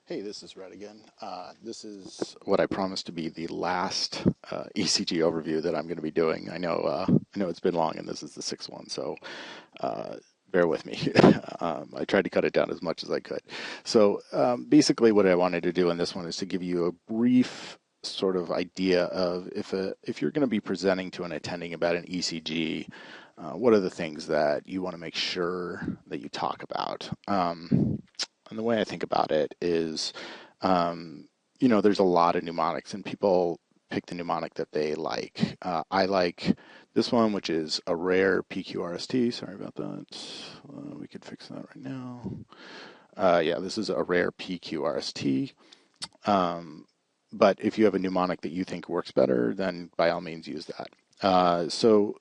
Hey, this is Rhett again. This is what I promised to be the last ECG overview that I'm going to be doing. I know it's been long, and this is the sixth one, so bear with me. I tried to cut it down as much as I could. Basically, what I wanted to do in this one is to give you a brief sort of idea of if you're going to be presenting to an attending about an ECG, what are the things that you want to make sure that you talk about. And the way I think about it is, there's a lot of mnemonics, and people pick the mnemonic that they like. I like this one, which is a rare PQRST. Sorry about that. We could fix that right now. Yeah, this is a rare PQRST. But if you have a mnemonic that you think works better, then by all means use that. So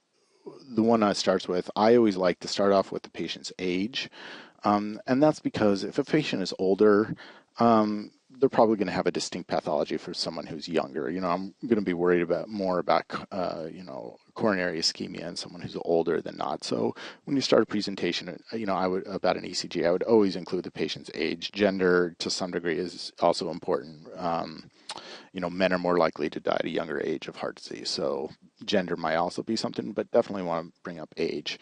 the one that starts with, I always like to start off with the patient's age. And that's because if a patient is older, they're probably going to have a distinct pathology for someone who's younger. I'm going to be worried more about, coronary ischemia in someone who's older than not. So when you start a presentation, about an ECG, I would always include the patient's age. Gender, to some degree, is also important. Men are more likely to die at a younger age of heart disease. So gender might also be something, but definitely want to bring up age.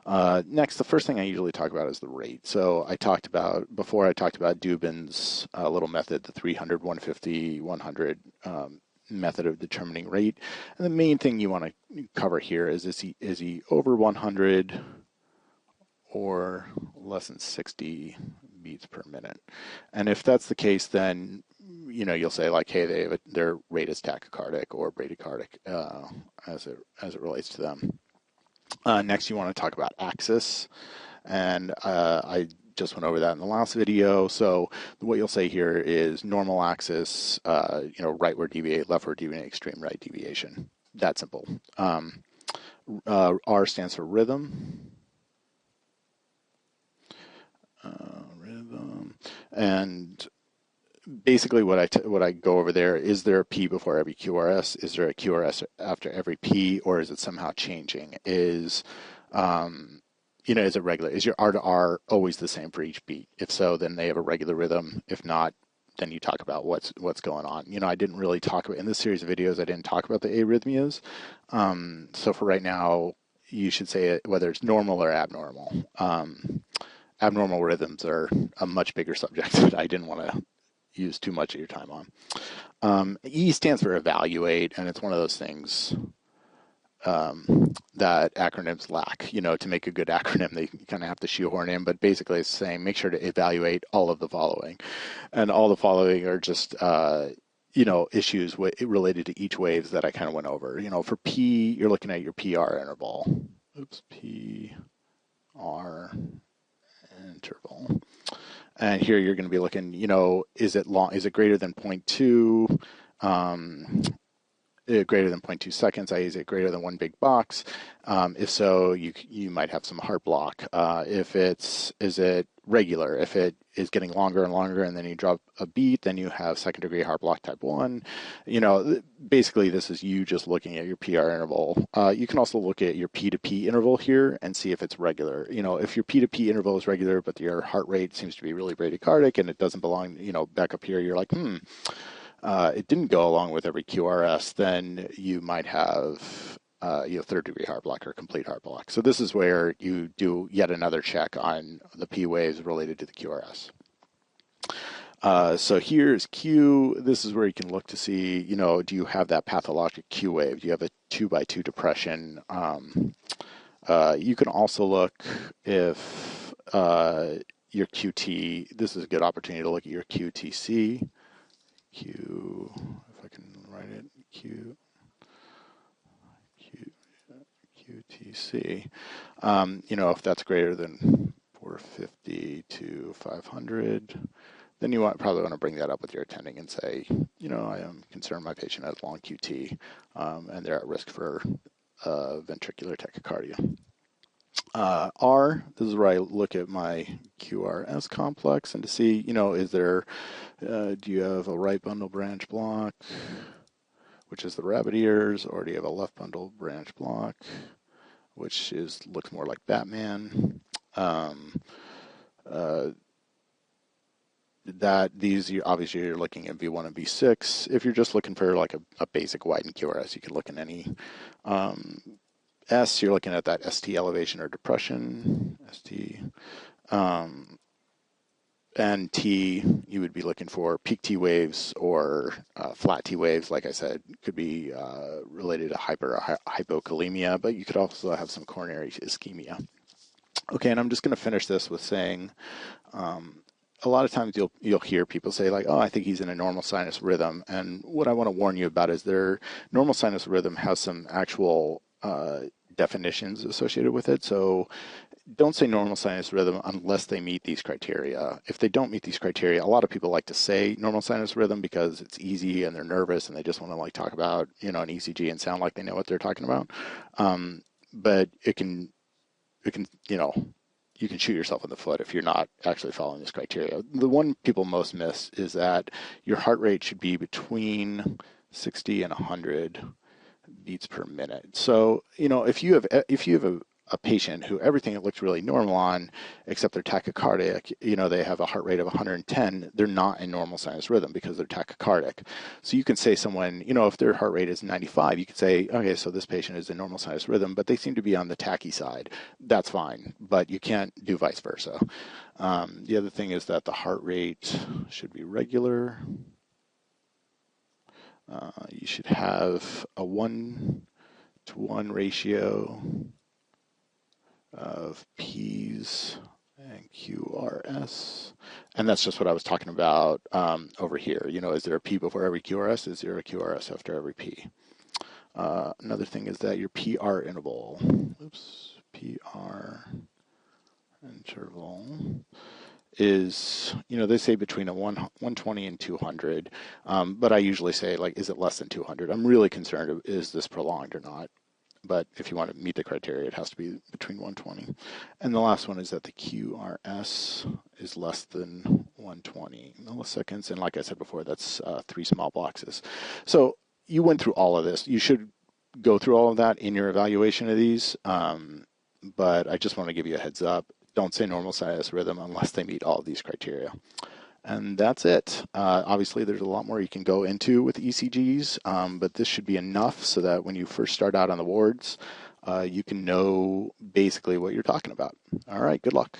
Next, the first thing I usually talk about is the rate. So I talked about Dubin's little method, the 300, 150, 100 method of determining rate. And the main thing you want to cover here is he over 100 or less than 60 beats per minute? And if that's the case, then you'll say like, hey, their rate is tachycardic or bradycardic as it relates to them. Next, you want to talk about axis, and I just went over that in the last video. So what you'll say here is normal axis, rightward deviate, leftward deviate, extreme right deviation. That simple. R stands for rhythm. And basically what I go over there, is there a P before every QRS? Is there a QRS after every P, or is it somehow changing? Is it regular? Is your R to R always the same for each beat? If so, then they have a regular rhythm. If not, then you talk about what's going on. I didn't really talk about, in this series of videos, I didn't talk about the arrhythmias. So for right now, you should say it, whether it's normal or abnormal. Abnormal rhythms are a much bigger subject that I didn't want to use too much of your time on. E stands for evaluate, and it's one of those things that acronyms lack. To make a good acronym, they kind of have to shoehorn in, but basically it's saying make sure to evaluate all of the following. And all the following are just issues related to each waves that I kind of went over. For P, you're looking at your PR interval. PR interval. And here you're going to be looking, is it long? Is it greater than 0.2? Greater than 0.2 seconds, i.e. is it greater than one big box? If so, you might have some heart block. Is it regular? If it is getting longer and longer and then you drop a beat, then you have second degree heart block type 1. Basically this is you just looking at your PR interval. You can also look at your P to P interval here and see if it's regular. If your P to P interval is regular, but your heart rate seems to be really bradycardic and it doesn't belong, back up here, you're like, it didn't go along with every QRS, then you might have third degree heart block or complete heart block. So this is where you do yet another check on the P waves related to the QRS. So here's Q. This is where you can look to see, do you have that pathologic Q wave? Do you have a 2x2 depression? You can also look if your QT, this is a good opportunity to look at your QTC. If I can write it, QTC. If that's greater than 450 to 500, then you probably want to bring that up with your attending and say, I am concerned my patient has long QT and they're at risk for ventricular tachycardia. R, this is where I look at my QRS complex and to see, is there, do you have a right bundle branch block, which is the rabbit ears, or do you have a left bundle branch block, which looks more like Batman? Obviously you're looking at V1 and V6. If you're just looking for like a basic widened QRS, you can look in any. Um, S, you're looking at that ST elevation or depression, ST. Um, and T, you would be looking for peak T waves or flat T waves. Like I said, could be related to hypokalemia, but you could also have some coronary ischemia. Okay, and I'm just going to finish this with saying, a lot of times you'll hear people say like, oh, I think he's in a normal sinus rhythm. And what I want to warn you about is their normal sinus rhythm has some actual definitions associated with it. So don't say normal sinus rhythm unless they meet these criteria. If they don't meet these criteria, a lot of people like to say normal sinus rhythm because it's easy and they're nervous and they just want to like talk about, an ECG and sound like they know what they're talking about. But it can, you can shoot yourself in the foot if you're not actually following this criteria. The one people most miss is that your heart rate should be between 60 and 100 beats per minute. So, if you have a patient who everything looks really normal on, except they're tachycardic, they have a heart rate of 110, they're not in normal sinus rhythm because they're tachycardic. So you can say someone, if their heart rate is 95, you could say, okay, so this patient is in normal sinus rhythm, but they seem to be on the tachy side. That's fine, but you can't do vice versa. The other thing is that the heart rate should be regular. You should have a 1-to-1 ratio of P's and QRS. And that's just what I was talking about over here. Is there a P before every QRS? Is there a QRS after every P? Another thing is that your PR interval, PR interval is, they say between a 120 and 200, but I usually say, like, is it less than 200? I'm really concerned, is this prolonged or not? But if you want to meet the criteria, it has to be between 120. And the last one is that the QRS is less than 120 milliseconds. And like I said before, that's 3 small boxes. So you went through all of this. You should go through all of that in your evaluation of these. But I just want to give you a heads up. Don't say normal sinus rhythm unless they meet all of these criteria. And that's it. Obviously, there's a lot more you can go into with ECGs, but this should be enough so that when you first start out on the wards, you can know basically what you're talking about. All right, good luck.